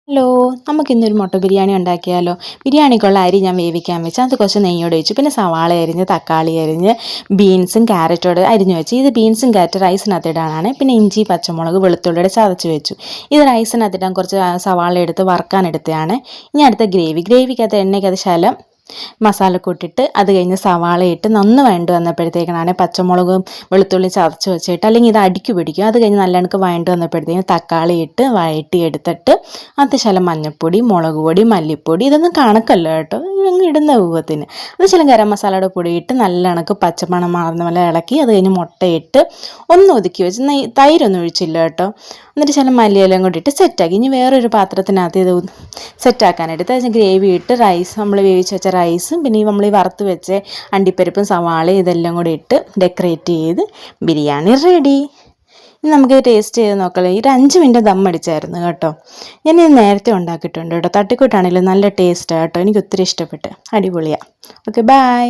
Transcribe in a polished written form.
Hello, നമുക്കിന്നൊരു മുട്ട ബിരിയാണി ഉണ്ടാക്കിയാലോ? ബിരിയാണിക്കുള്ള അരി ഞാൻ വേവിക്കാൻ വെച്ചു. അത് കുറച്ച് നെയ്യോടെ വെച്ചു. പിന്നെ സവാള അരിഞ്ഞ്, തക്കാളി അരിഞ്ഞ്, ബീൻസും ക്യാരറ്റോടെ അരിഞ്ഞ് വെച്ചു. ഇത് ബീൻസും ക്യാരറ്റ് റൈസിനകത്ത് ഇടാനാണ്. പിന്നെ ഇഞ്ചി, പച്ചമുളക്, വെളുത്തുള്ളിയുടെ ചതച്ച് വെച്ചു. ഇത് റൈസിനകത്ത് ഇടാൻ കുറച്ച് സവാള എടുത്ത് വറുക്കാൻ എടുത്തതാണ്. ഇനി അടുത്ത ഗ്രേവിക്കകത്ത് എണ്ണയ്ക്കകത്ത് ശകലം മസാലക്കൂട്ടിട്ട് അത് കഴിഞ്ഞ് സവാള ഇട്ട് നന്ന് വഴണ്ട് വന്നപ്പോഴത്തേക്കാണ് പച്ചമുളകും വെളുത്തുള്ളി ചതച്ച് വെച്ചിട്ട്, അല്ലെങ്കിൽ ഇത് അടിക്ക് പിടിക്കും. അത് കഴിഞ്ഞ് നല്ല കണക്ക് വഴണ്ട് വന്നപ്പോഴത്തേക്കും തക്കാളി ഇട്ട് വഴറ്റി എടുത്തിട്ട് അത് ശകലം മഞ്ഞൾപ്പൊടി, മുളക് പൊടി, മല്ലിപ്പൊടി, ഇതൊന്നും കണക്കല്ല കേട്ടോ, അങ്ങ് ഇടുന്ന ഊഹത്തിന്. അത് ശകലം ഗരം മസാലയുടെ പൊടി ഇട്ട് നല്ല കണക്ക് പച്ചമണം മാറുന്ന പോലെ ഇളക്കി അത് കഴിഞ്ഞ് മുട്ടയിട്ട് ഒന്ന് ഒതുക്കി വെച്ച് തൈരൊന്നും ഒഴിച്ചില്ല കേട്ടോ. എന്നിട്ട് ശകലം മല്ലിയിലയും കൂടി ഇട്ട് സെറ്റാക്കി. ഇനി വേറൊരു പാത്രത്തിനകത്ത് ഇത് സെറ്റാക്കാനെടുത്ത് അതിന് ഗ്രേവി ഇട്ട് റൈസ്, നമ്മൾ വേവിച്ച് വെച്ച റൈസും പിന്നെ നമ്മൾ ഈ വറുത്ത് വെച്ച അണ്ടിപ്പരിപ്പും സവാളയും ഇതെല്ലാം കൂടി ഇട്ട് ഡെക്കറേറ്റ് ചെയ്ത് ബിരിയാണി റെഡി. ഇനി നമുക്ക് ടേസ്റ്റ് ചെയ്ത് നോക്കാം. ഒരു 5 മിനിറ്റ് ദം അടിച്ചായിരുന്നു കേട്ടോ. ഞാനിത് നേരത്തെ ഉണ്ടാക്കിയിട്ടുണ്ട് കേട്ടോ. തട്ടിക്കൂട്ടാണെങ്കിലും നല്ല ടേസ്റ്റാണ് കേട്ടോ. എനിക്ക് ഒത്തിരി ഇഷ്ടപ്പെട്ട്. അടിപൊളിയാണ്. Okay, by.